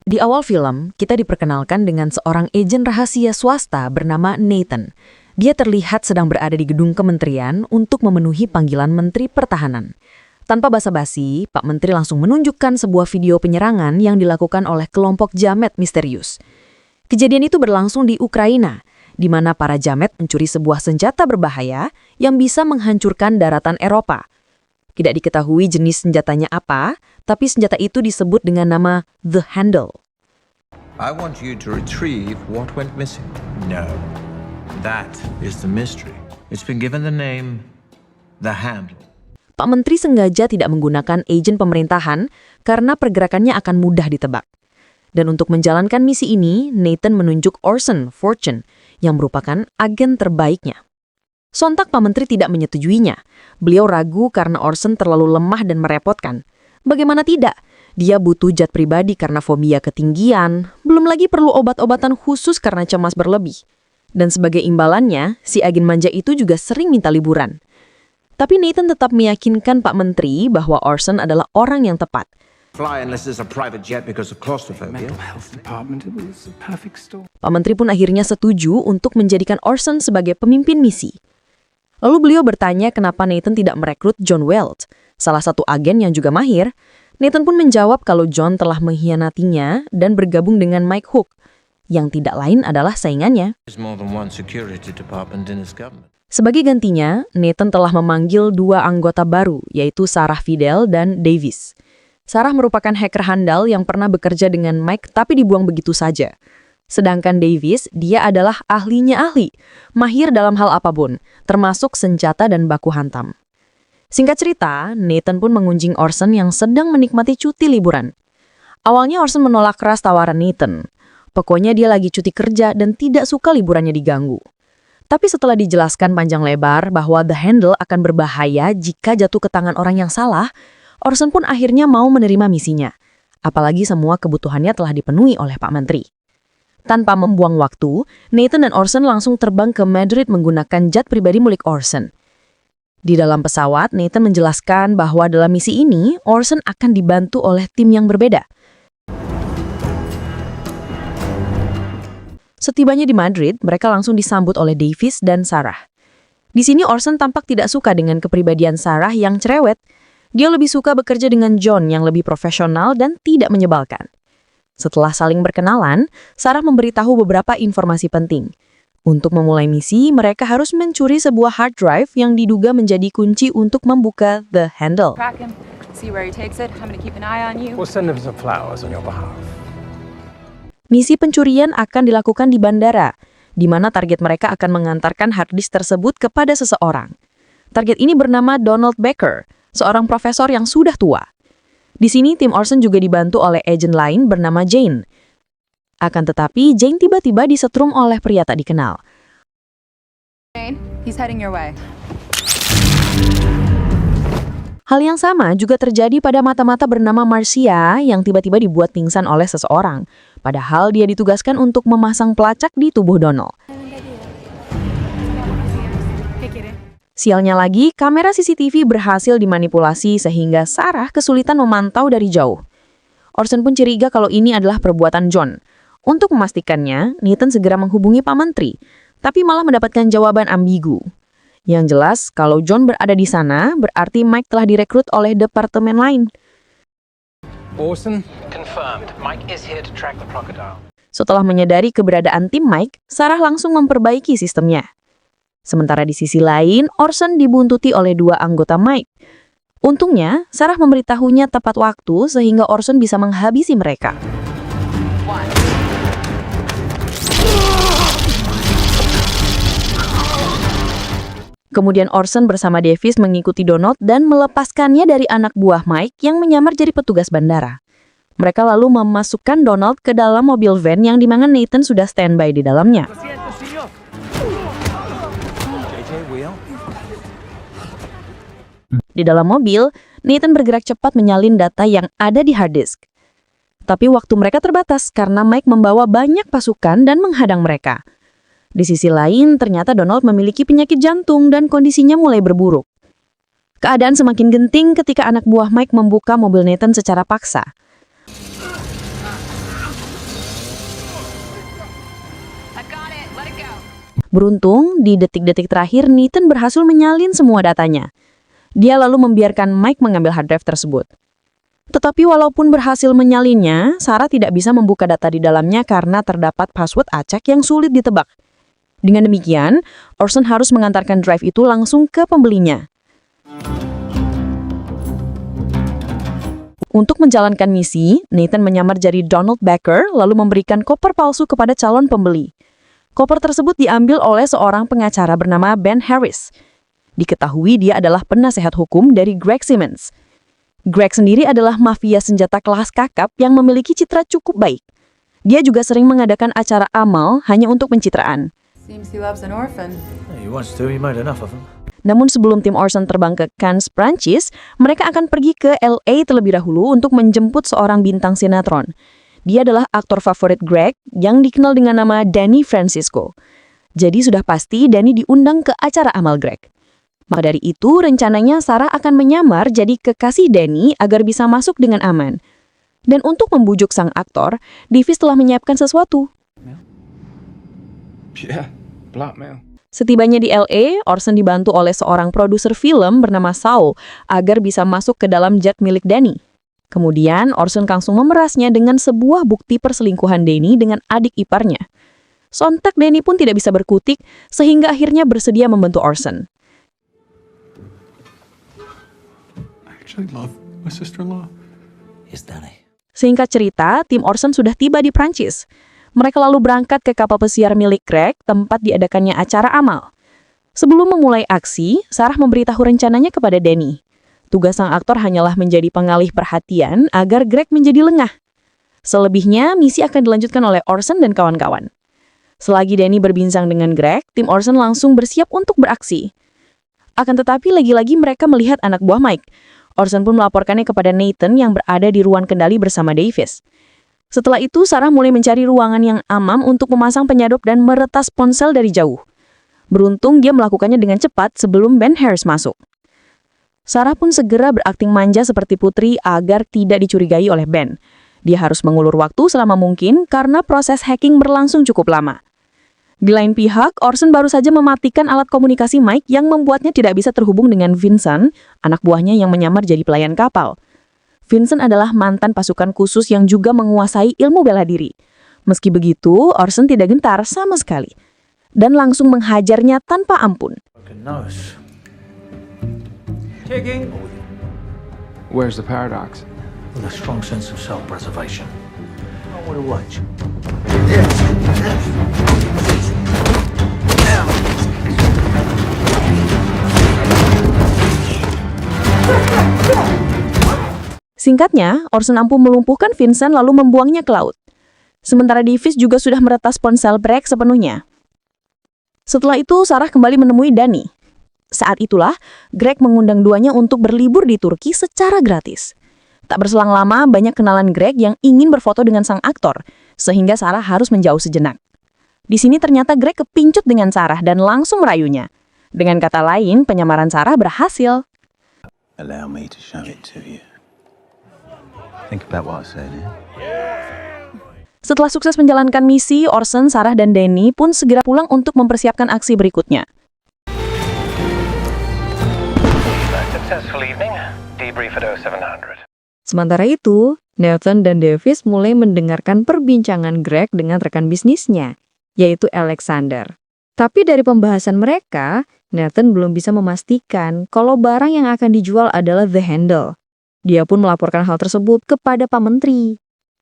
Di awal film, kita diperkenalkan dengan seorang agen rahasia swasta bernama Nathan. Dia terlihat sedang berada di gedung kementerian untuk memenuhi panggilan Menteri Pertahanan. Tanpa basa-basi, Pak Menteri langsung menunjukkan sebuah video penyerangan yang dilakukan oleh kelompok jamet misterius. Kejadian itu berlangsung di Ukraina, di mana para jamet mencuri sebuah senjata berbahaya yang bisa menghancurkan daratan Eropa. Tidak diketahui jenis senjatanya apa, tapi senjata itu disebut dengan nama The Handle. I want you to retrieve what went missing. No, that is the mystery. It's been given the name The Handle. Pak Menteri sengaja tidak menggunakan agen pemerintahan karena pergerakannya akan mudah ditebak. Dan untuk menjalankan misi ini, Nathan menunjuk Orson Fortune yang merupakan agen terbaiknya. Sontak Pak Menteri tidak menyetujuinya. Beliau ragu karena Orson terlalu lemah dan merepotkan. Bagaimana tidak? Dia butuh jet pribadi karena fobia ketinggian, belum lagi perlu obat-obatan khusus karena cemas berlebih. Dan sebagai imbalannya, si agen manja itu juga sering minta liburan. Tapi Nathan tetap meyakinkan Pak Menteri bahwa Orson adalah orang yang tepat. Fly unless there's a private jet because of claustrophobia. Pak Menteri pun akhirnya setuju untuk menjadikan Orson sebagai pemimpin misi. Lalu beliau bertanya kenapa Nathan tidak merekrut John Weld, salah satu agen yang juga mahir. Nathan pun menjawab kalau John telah mengkhianatinya dan bergabung dengan Mike Hook, yang tidak lain adalah saingannya. There's more than one security department in his government. Sebagai gantinya, Nathan telah memanggil dua anggota baru, yaitu Sarah Fidel dan Davis. Sarah merupakan hacker handal yang pernah bekerja dengan Mike tapi dibuang begitu saja. Sedangkan Davis, dia adalah ahlinya ahli, mahir dalam hal apapun, termasuk senjata dan baku hantam. Singkat cerita, Nathan pun mengunjing Orson yang sedang menikmati cuti liburan. Awalnya Orson menolak keras tawaran Nathan. Pokoknya dia lagi cuti kerja dan tidak suka liburannya diganggu. Tapi setelah dijelaskan panjang lebar bahwa The Handle akan berbahaya jika jatuh ke tangan orang yang salah, Orson pun akhirnya mau menerima misinya. Apalagi semua kebutuhannya telah dipenuhi oleh Pak Menteri. Tanpa membuang waktu, Nathan dan Orson langsung terbang ke Madrid menggunakan jet pribadi milik Orson. Di dalam pesawat, Nathan menjelaskan bahwa dalam misi ini, Orson akan dibantu oleh tim yang berbeda. Setibanya di Madrid, mereka langsung disambut oleh Davis dan Sarah. Di sini Orson tampak tidak suka dengan kepribadian Sarah yang cerewet. Dia lebih suka bekerja dengan John yang lebih profesional dan tidak menyebalkan. Setelah saling berkenalan, Sarah memberitahu beberapa informasi penting. Untuk memulai misi, mereka harus mencuri sebuah hard drive yang diduga menjadi kunci untuk membuka The Handle. Misi pencurian akan dilakukan di bandara, di mana target mereka akan mengantarkan hard disk tersebut kepada seseorang. Target ini bernama Donald Baker, seorang profesor yang sudah tua. Di sini tim Orson juga dibantu oleh agen lain bernama Jane. Akan tetapi, Jane tiba-tiba disetrum oleh pria tak dikenal. Jane, he's heading your way. Hal yang sama juga terjadi pada mata-mata bernama Marcia yang tiba-tiba dibuat pingsan oleh seseorang. Padahal dia ditugaskan untuk memasang pelacak di tubuh Donald. Sialnya lagi, kamera CCTV berhasil dimanipulasi sehingga Sarah kesulitan memantau dari jauh. Orson pun curiga kalau ini adalah perbuatan John. Untuk memastikannya, Nathan segera menghubungi Pak Menteri, tapi malah mendapatkan jawaban ambigu. Yang jelas, kalau John berada di sana, berarti Mike telah direkrut oleh departemen lain. Orson, confirmed. Mike is here to track the crocodile. Setelah menyadari keberadaan tim Mike, Sarah langsung memperbaiki sistemnya. Sementara di sisi lain, Orson dibuntuti oleh dua anggota Mike. Untungnya, Sarah memberitahunya tepat waktu sehingga Orson bisa menghabisi mereka. Kemudian Orson bersama Davis mengikuti Donald dan melepaskannya dari anak buah Mike yang menyamar jadi petugas bandara. Mereka lalu memasukkan Donald ke dalam mobil van yang dimana Nathan sudah standby di dalamnya. Di dalam mobil, Nathan bergerak cepat menyalin data yang ada di hard disk. Tapi waktu mereka terbatas karena Mike membawa banyak pasukan dan menghadang mereka. Di sisi lain, ternyata Donald memiliki penyakit jantung dan kondisinya mulai berburuk. Keadaan semakin genting ketika anak buah Mike membuka mobil Nathan secara paksa. Beruntung, di detik-detik terakhir Nathan berhasil menyalin semua datanya. Dia lalu membiarkan Mike mengambil hard drive tersebut. Tetapi walaupun berhasil menyalinnya, Sarah tidak bisa membuka data di dalamnya karena terdapat password acak yang sulit ditebak. Dengan demikian, Orson harus mengantarkan drive itu langsung ke pembelinya. Untuk menjalankan misi, Nathan menyamar jadi Donald Becker lalu memberikan koper palsu kepada calon pembeli. Koper tersebut diambil oleh seorang pengacara bernama Ben Harris. Diketahui dia adalah penasehat hukum dari Greg Simmons. Greg sendiri adalah mafia senjata kelas kakap yang memiliki citra cukup baik. Dia juga sering mengadakan acara amal hanya untuk pencitraan. Seems he loves an orphan. He wants to, he made enough of them. Namun sebelum tim Orson terbang ke Cannes, Prancis, mereka akan pergi ke LA terlebih dahulu untuk menjemput seorang bintang sinetron. Dia adalah aktor favorit Greg yang dikenal dengan nama Danny Francisco. Jadi sudah pasti Danny diundang ke acara amal Greg. Maka dari itu, rencananya Sarah akan menyamar jadi kekasih Danny agar bisa masuk dengan aman. Dan untuk membujuk sang aktor, Davis telah menyiapkan sesuatu. Yeah, blackmail. Setibanya di LA, Orson dibantu oleh seorang produser film bernama Saul agar bisa masuk ke dalam jet milik Danny. Kemudian, Orson langsung memerasnya dengan sebuah bukti perselingkuhan Danny dengan adik iparnya. Sontak Danny pun tidak bisa berkutik, sehingga akhirnya bersedia membantu Orson. I love my sister-in-law. Here's Danny. Singkat cerita, tim Orson sudah tiba di Prancis. Mereka lalu berangkat ke kapal pesiar milik Greg, tempat diadakannya acara amal. Sebelum memulai aksi, Sarah memberitahu rencananya kepada Danny. Tugas sang aktor hanyalah menjadi pengalih perhatian agar Greg menjadi lengah. Selebihnya, misi akan dilanjutkan oleh Orson dan kawan-kawan. Selagi Danny berbincang dengan Greg, tim Orson langsung bersiap untuk beraksi. Akan tetapi lagi-lagi mereka melihat anak buah Mike. Orson pun melaporkannya kepada Nathan yang berada di ruang kendali bersama Davis. Setelah itu, Sarah mulai mencari ruangan yang aman untuk memasang penyadap dan meretas ponsel dari jauh. Beruntung dia melakukannya dengan cepat sebelum Ben Harris masuk. Sarah pun segera berakting manja seperti putri agar tidak dicurigai oleh Ben. Dia harus mengulur waktu selama mungkin karena proses hacking berlangsung cukup lama. Di lain pihak, Orson baru saja mematikan alat komunikasi Mike yang membuatnya tidak bisa terhubung dengan Vincent, anak buahnya yang menyamar jadi pelayan kapal. Vincent adalah mantan pasukan khusus yang juga menguasai ilmu bela diri. Meski begitu, Orson tidak gentar sama sekali dan langsung menghajarnya tanpa ampun. Nose. Taking. Where's the paradox? With a strong sense of self-preservation. I want to watch. Singkatnya, Orson mampu melumpuhkan Vincent lalu membuangnya ke laut. Sementara Davis juga sudah meretas ponsel Greg sepenuhnya. Setelah itu, Sarah kembali menemui Danny. Saat itulah, Greg mengundang duanya untuk berlibur di Turki secara gratis. Tak berselang lama, banyak kenalan Greg yang ingin berfoto dengan sang aktor, sehingga Sarah harus menjauh sejenak. Di sini ternyata Greg kepincut dengan Sarah dan langsung merayunya. Dengan kata lain, penyamaran Sarah berhasil. Allow me to show it to you. Think about what I said, yeah? Setelah sukses menjalankan misi, Orson, Sarah, dan Danny pun segera pulang untuk mempersiapkan aksi berikutnya. Successful evening. Debrief at 0700. Sementara itu, Nathan dan Davis mulai mendengarkan perbincangan Greg dengan rekan bisnisnya, yaitu Alexander. Tapi dari pembahasan mereka, Nathan belum bisa memastikan kalau barang yang akan dijual adalah The Handle. Dia pun melaporkan hal tersebut kepada Pak Menteri.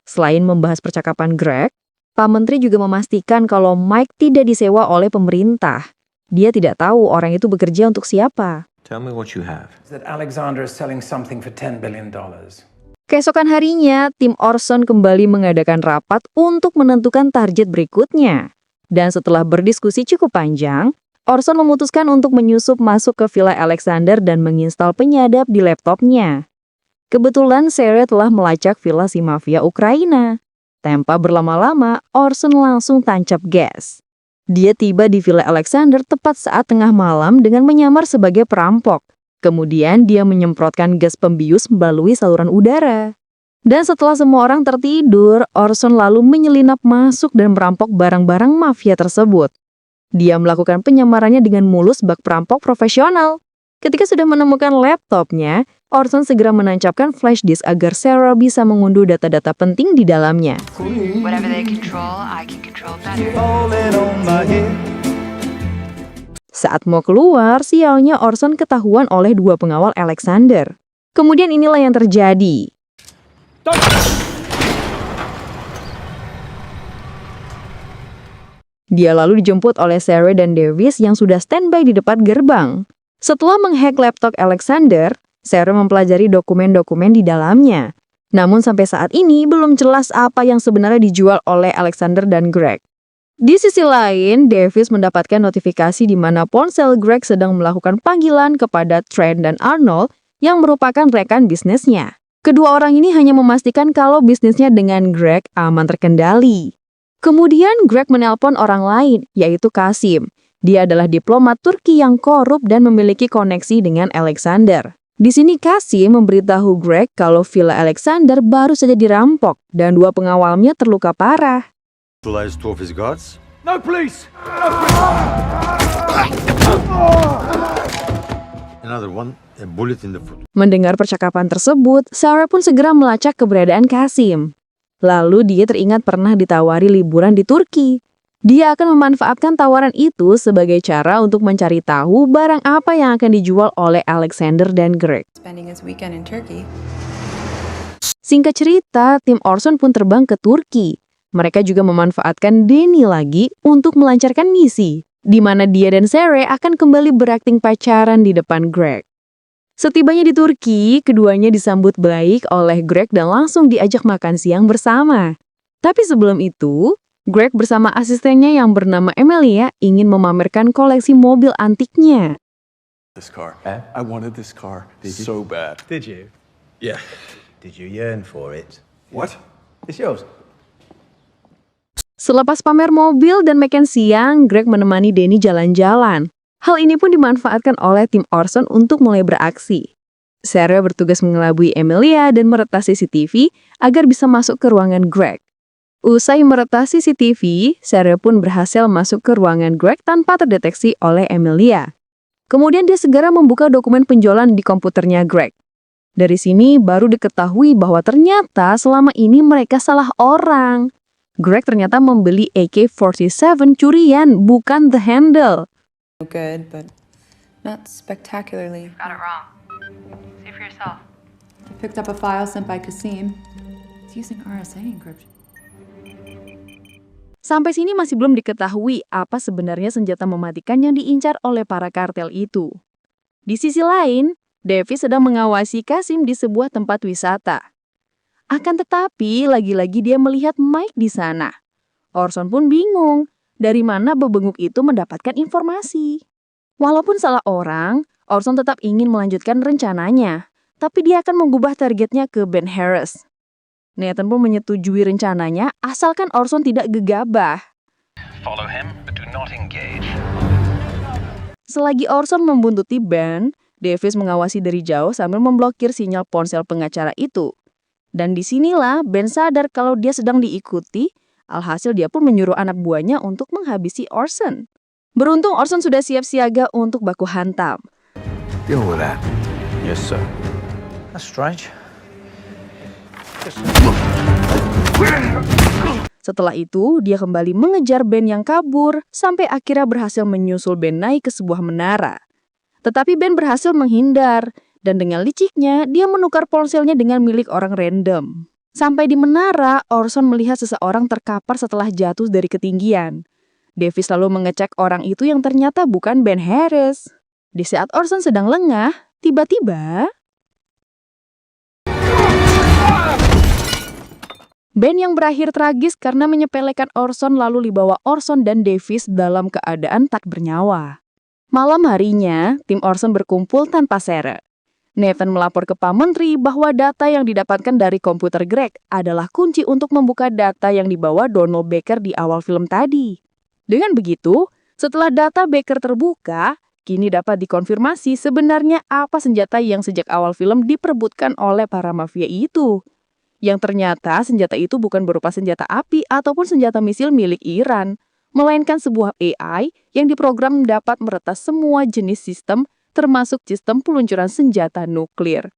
Selain membahas percakapan Greg, Pak Menteri juga memastikan kalau Mike tidak disewa oleh pemerintah. Dia tidak tahu orang itu bekerja untuk siapa. Tell me what you have. That Alexander is selling something for $10 billion. Keesokan harinya, tim Orson kembali mengadakan rapat untuk menentukan target berikutnya. Dan setelah berdiskusi cukup panjang, Orson memutuskan untuk menyusup masuk ke Villa Alexander dan menginstal penyadap di laptopnya. Kebetulan Sarah telah melacak villa si mafia Ukraina. Tanpa berlama-lama, Orson langsung tancap gas. Dia tiba di Villa Alexander tepat saat tengah malam dengan menyamar sebagai perampok. Kemudian dia menyemprotkan gas pembius melalui saluran udara. Dan setelah semua orang tertidur, Orson lalu menyelinap masuk dan merampok barang-barang mafia tersebut. Dia melakukan penyamarannya dengan mulus bak perampok profesional. Ketika sudah menemukan laptopnya, Orson segera menancapkan flash disk agar Sarah bisa mengunduh data-data penting di dalamnya. Whatever they control, I can control better. Saat mau keluar, sialnya Orson ketahuan oleh dua pengawal Alexander. Kemudian inilah yang terjadi. Dia lalu dijemput oleh Sarah dan Davis yang sudah standby di depan gerbang. Setelah menghack laptop Alexander, Sarah mempelajari dokumen-dokumen di dalamnya. Namun sampai saat ini belum jelas apa yang sebenarnya dijual oleh Alexander dan Greg. Di sisi lain, Davis mendapatkan notifikasi di mana ponsel Greg sedang melakukan panggilan kepada Trent dan Arnold yang merupakan rekan bisnisnya. Kedua orang ini hanya memastikan kalau bisnisnya dengan Greg aman terkendali. Kemudian Greg menelpon orang lain, yaitu Kasim. Dia adalah diplomat Turki yang korup dan memiliki koneksi dengan Alexander. Di sini Kasim memberitahu Greg kalau villa Alexander baru saja dirampok dan dua pengawalnya terluka parah. Neutralize two of his guards? No, please! Another one, a bullet in the foot. Mendengar percakapan tersebut, Sarah pun segera melacak keberadaan Kasim. Lalu dia teringat pernah ditawari liburan di Turki. Dia akan memanfaatkan tawaran itu sebagai cara untuk mencari tahu barang apa yang akan dijual oleh Alexander dan Greg. Spending his weekend in Turkey. Singkat cerita, tim Orson pun terbang ke Turki. Mereka juga memanfaatkan Danny lagi untuk melancarkan misi, di mana dia dan Sarah akan kembali berakting pacaran di depan Greg. Setibanya di Turki, keduanya disambut baik oleh Greg dan langsung diajak makan siang bersama. Tapi sebelum itu, Greg bersama asistennya yang bernama Emilia ingin memamerkan koleksi mobil antiknya. This car. I wanted this car so bad. Did you? Yeah. Did you yearn for it? What? It's yours. Selepas pamer mobil dan makan siang, Greg menemani Danny jalan-jalan. Hal ini pun dimanfaatkan oleh tim Orson untuk mulai beraksi. Sarah bertugas mengelabui Emilia dan meretas CCTV agar bisa masuk ke ruangan Greg. Usai meretas CCTV, Sarah pun berhasil masuk ke ruangan Greg tanpa terdeteksi oleh Emilia. Kemudian dia segera membuka dokumen penjualan di komputernya Greg. Dari sini baru diketahui bahwa ternyata selama ini mereka salah orang. Greg ternyata membeli AK-47 curian, bukan The Handle. Good, but not spectacularly. Got it wrong. See for yourself. I picked up a file sent by Kasim. It's using RSA encryption. Sampai sini masih belum diketahui apa sebenarnya senjata mematikan yang diincar oleh para kartel itu. Di sisi lain, Davis sedang mengawasi Kasim di sebuah tempat wisata. Akan tetapi, lagi-lagi dia melihat Mike di sana. Orson pun bingung, dari mana bebenguk itu mendapatkan informasi. Walaupun salah orang, Orson tetap ingin melanjutkan rencananya, tapi dia akan mengubah targetnya ke Ben Harris. Nathan pun menyetujui rencananya, asalkan Orson tidak gegabah. Follow him, but do not engage. Selagi Orson membuntuti Ben, Davis mengawasi dari jauh sambil memblokir sinyal ponsel pengacara itu. Dan disinilah Ben sadar kalau dia sedang diikuti, alhasil dia pun menyuruh anak buahnya untuk menghabisi Orson. Beruntung Orson sudah siap siaga untuk baku hantam. Deal with that. Yes, sir. That's strange. Setelah itu, dia kembali mengejar Ben yang kabur, sampai akhirnya berhasil menyusul Ben naik ke sebuah menara. Tetapi Ben berhasil menghindar, dan dengan liciknya, dia menukar ponselnya dengan milik orang random. Sampai di menara, Orson melihat seseorang terkapar setelah jatuh dari ketinggian. Davis lalu mengecek orang itu yang ternyata bukan Ben Harris. Di saat Orson sedang lengah, tiba-tiba Ben yang berakhir tragis karena menyepelekan Orson lalu dibawa Orson dan Davis dalam keadaan tak bernyawa. Malam harinya, tim Orson berkumpul tanpa Sarah. Nathan melapor ke Pak Menteri bahwa data yang didapatkan dari komputer Greg adalah kunci untuk membuka data yang dibawa Donald Baker di awal film tadi. Dengan begitu, setelah data Baker terbuka, kini dapat dikonfirmasi sebenarnya apa senjata yang sejak awal film diperebutkan oleh para mafia itu. Yang ternyata senjata itu bukan berupa senjata api ataupun senjata misil milik Iran, melainkan sebuah AI yang diprogram dapat meretas semua jenis sistem, termasuk sistem peluncuran senjata nuklir.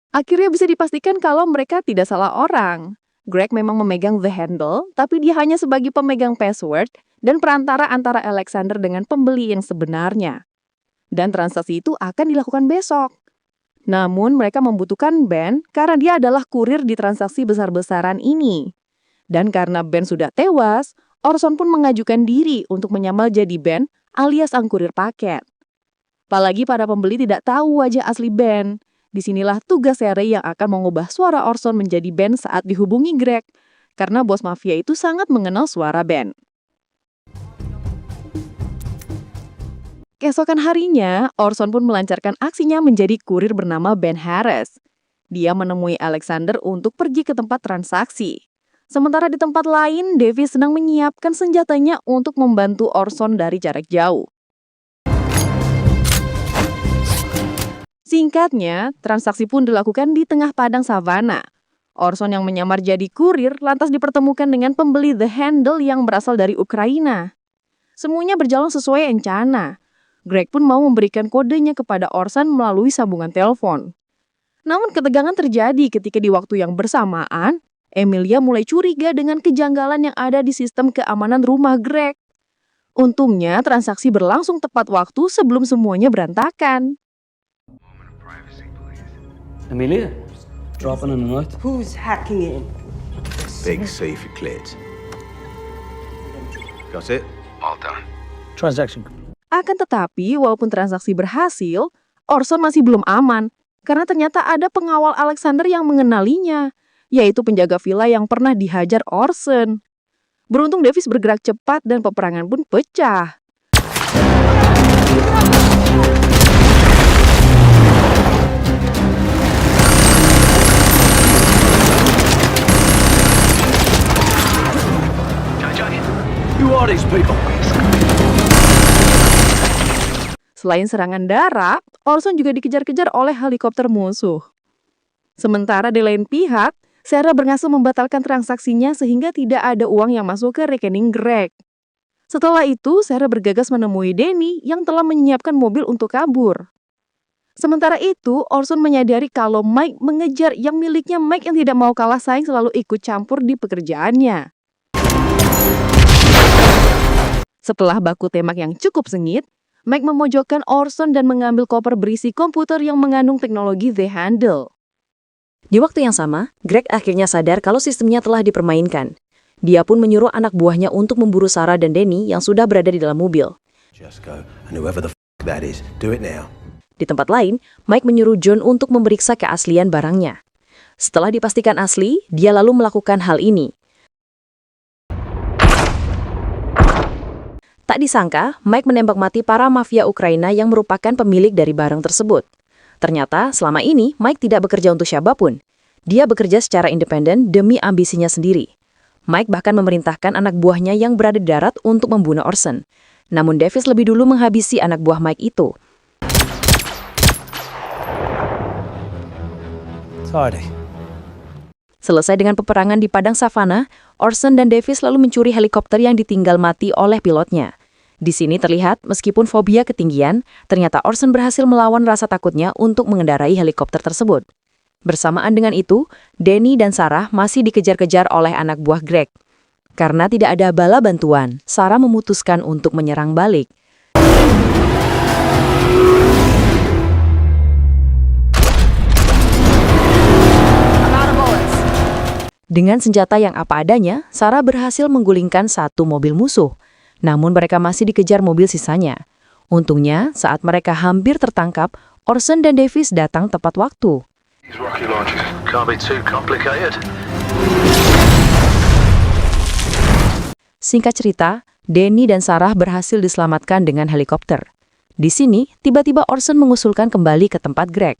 Akhirnya bisa dipastikan kalau mereka tidak salah orang. Greg memang memegang the handle, tapi dia hanya sebagai pemegang password dan perantara antara Alexander dengan pembeli yang sebenarnya. Dan transaksi itu akan dilakukan besok. Namun mereka membutuhkan Ben karena dia adalah kurir di transaksi besar-besaran ini. Dan karena Ben sudah tewas, Orson pun mengajukan diri untuk menyamar jadi Ben alias sang kurir paket. Apalagi para pembeli tidak tahu wajah asli Ben. Disinilah tugas Sherry yang akan mengubah suara Orson menjadi Ben saat dihubungi Greg, karena bos mafia itu sangat mengenal suara Ben. Keesokan harinya, Orson pun melancarkan aksinya menjadi kurir bernama Ben Harris. Dia menemui Alexander untuk pergi ke tempat transaksi. Sementara di tempat lain, Davis sedang menyiapkan senjatanya untuk membantu Orson dari jarak jauh. Singkatnya, transaksi pun dilakukan di tengah padang savana. Orson yang menyamar jadi kurir lantas dipertemukan dengan pembeli The Handle yang berasal dari Ukraina. Semuanya berjalan sesuai rencana. Greg pun mau memberikan kodenya kepada Orson melalui sambungan telepon. Namun ketegangan terjadi ketika di waktu yang bersamaan, Emilia mulai curiga dengan kejanggalan yang ada di sistem keamanan rumah Greg. Untungnya transaksi berlangsung tepat waktu sebelum semuanya berantakan. Amelia, dropping a note. Who's hacking in? Big safe cleared. Got it? All done. Transaction. Akan tetapi, walaupun transaksi berhasil, Orson masih belum aman karena ternyata ada pengawal Alexander yang mengenalinya, yaitu penjaga villa yang pernah dihajar Orson. Beruntung Davis bergerak cepat dan peperangan pun pecah. Who are these people? Selain serangan darat, Orson juga dikejar-kejar oleh helikopter musuh. Sementara di lain pihak, Sarah berhasil membatalkan transaksinya sehingga tidak ada uang yang masuk ke rekening Greg. Setelah itu, Sarah bergegas menemui Danny yang telah menyiapkan mobil untuk kabur. Sementara itu, Orson menyadari kalau Mike mengejar yang miliknya Mike yang tidak mau kalah saing selalu ikut campur di pekerjaannya. Setelah baku tembak yang cukup sengit, Mike memojokkan Orson dan mengambil koper berisi komputer yang mengandung teknologi The Handle. Di waktu yang sama, Greg akhirnya sadar kalau sistemnya telah dipermainkan. Dia pun menyuruh anak buahnya untuk memburu Sarah dan Danny yang sudah berada di dalam mobil. Just go, and whoever the that is, do it now. Di tempat lain, Mike menyuruh John untuk memeriksa keaslian barangnya. Setelah dipastikan asli, dia lalu melakukan hal ini. Tak disangka, Mike menembak mati para mafia Ukraina yang merupakan pemilik dari barang tersebut. Ternyata, selama ini Mike tidak bekerja untuk siapapun. Dia bekerja secara independen demi ambisinya sendiri. Mike bahkan memerintahkan anak buahnya yang berada di darat untuk membunuh Orson. Namun Davis lebih dulu menghabisi anak buah Mike itu. Tidy. Selesai dengan peperangan di padang savana, Orson dan Davis lalu mencuri helikopter yang ditinggal mati oleh pilotnya. Di sini terlihat, meskipun fobia ketinggian, ternyata Orson berhasil melawan rasa takutnya untuk mengendarai helikopter tersebut. Bersamaan dengan itu, Danny dan Sarah masih dikejar-kejar oleh anak buah Greg. Karena tidak ada bala bantuan, Sarah memutuskan untuk menyerang balik. Dengan senjata yang apa adanya, Sarah berhasil menggulingkan satu mobil musuh. Namun mereka masih dikejar mobil sisanya. Untungnya, saat mereka hampir tertangkap, Orson dan Davis datang tepat waktu. Singkat cerita, Danny dan Sarah berhasil diselamatkan dengan helikopter. Di sini, tiba-tiba Orson mengusulkan kembali ke tempat Greg.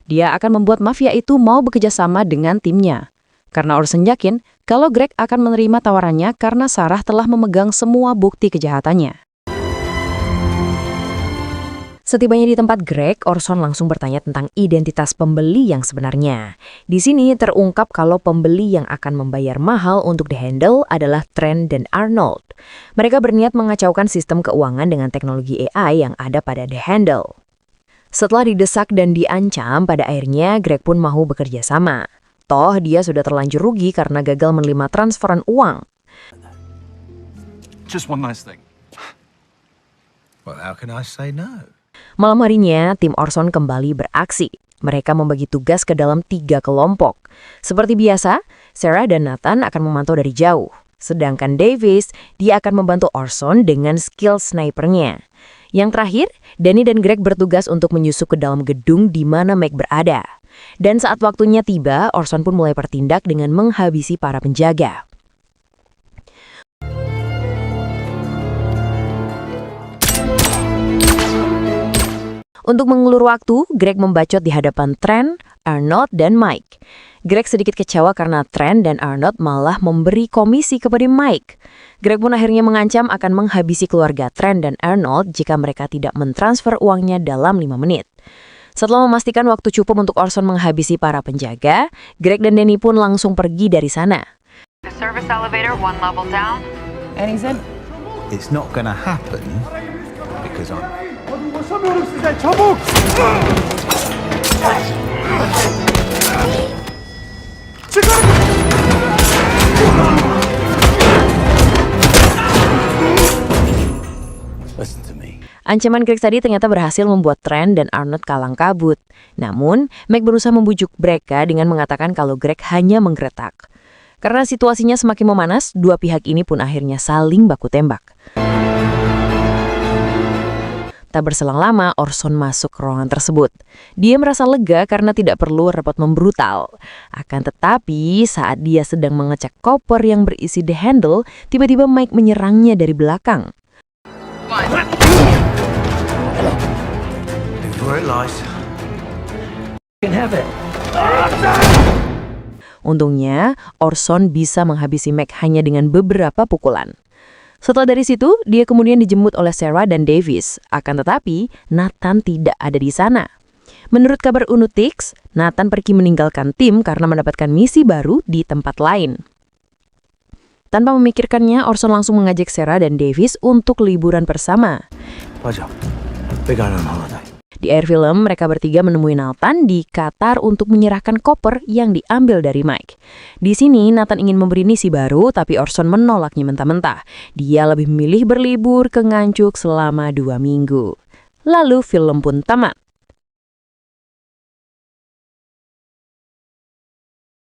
Dia akan membuat mafia itu mau bekerja sama dengan timnya. Karena Orson yakin kalau Greg akan menerima tawarannya karena Sarah telah memegang semua bukti kejahatannya. Setibanya di tempat Greg, Orson langsung bertanya tentang identitas pembeli yang sebenarnya. Di sini terungkap kalau pembeli yang akan membayar mahal untuk The Handle adalah Trent dan Arnold. Mereka berniat mengacaukan sistem keuangan dengan teknologi AI yang ada pada The Handle. Setelah didesak dan diancam, pada akhirnya Greg pun mau bekerja sama. Toh dia sudah terlanjur rugi karena gagal menerima transferan uang. Just one last thing. Well, how can I say no? Malam harinya, tim Orson kembali beraksi. Mereka membagi tugas ke dalam 3 kelompok. Seperti biasa, Sarah dan Nathan akan memantau dari jauh. Sedangkan Davis, dia akan membantu Orson dengan skill snipernya. Yang terakhir, Danny dan Greg bertugas untuk menyusup ke dalam gedung di mana Mike berada. Dan saat waktunya tiba, Orson pun mulai bertindak dengan menghabisi para penjaga. Untuk mengulur waktu, Greg membacot di hadapan Trent, Arnold, dan Mike. Greg sedikit kecewa karena Trent dan Arnold malah memberi komisi kepada Mike. Greg pun akhirnya mengancam akan menghabisi keluarga Trent dan Arnold jika mereka tidak mentransfer uangnya dalam 5 menit. Setelah memastikan waktu cukup untuk Orson menghabisi para penjaga, Greg dan Danny pun langsung pergi dari sana. The service elevator 1 level down. And he said, It's not gonna happen because I'm... Listen to me. Ancaman Greg tadi ternyata berhasil membuat Trent dan Arnold kalang kabut. Namun, Mike berusaha membujuk mereka dengan mengatakan kalau Greg hanya menggeretak. Karena situasinya semakin memanas, dua pihak ini pun akhirnya saling baku tembak. Tak berselang lama, Orson masuk ke ruangan tersebut. Dia merasa lega karena tidak perlu repot membrutal. Akan tetapi, saat dia sedang mengecek koper yang berisi The Handle, tiba-tiba Mike menyerangnya dari belakang. Where it lies. You can have it. Untungnya, Orson bisa menghabisi Mike hanya dengan beberapa pukulan. Setelah dari situ, dia kemudian dijemput oleh Sarah dan Davis. Akan tetapi, Nathan tidak ada di sana. Menurut kabar Unutix, Nathan pergi meninggalkan tim karena mendapatkan misi baru di tempat lain. Tanpa memikirkannya, Orson langsung mengajak Sarah dan Davis untuk liburan bersama. What's up? We're going on holiday. Di air film, mereka bertiga menemui Nathan di Qatar untuk menyerahkan koper yang diambil dari Mike. Di sini, Nathan ingin memberi misi baru, tapi Orson menolaknya mentah-mentah. Dia lebih memilih berlibur ke Nganjuk selama 2 minggu. Lalu film pun tamat.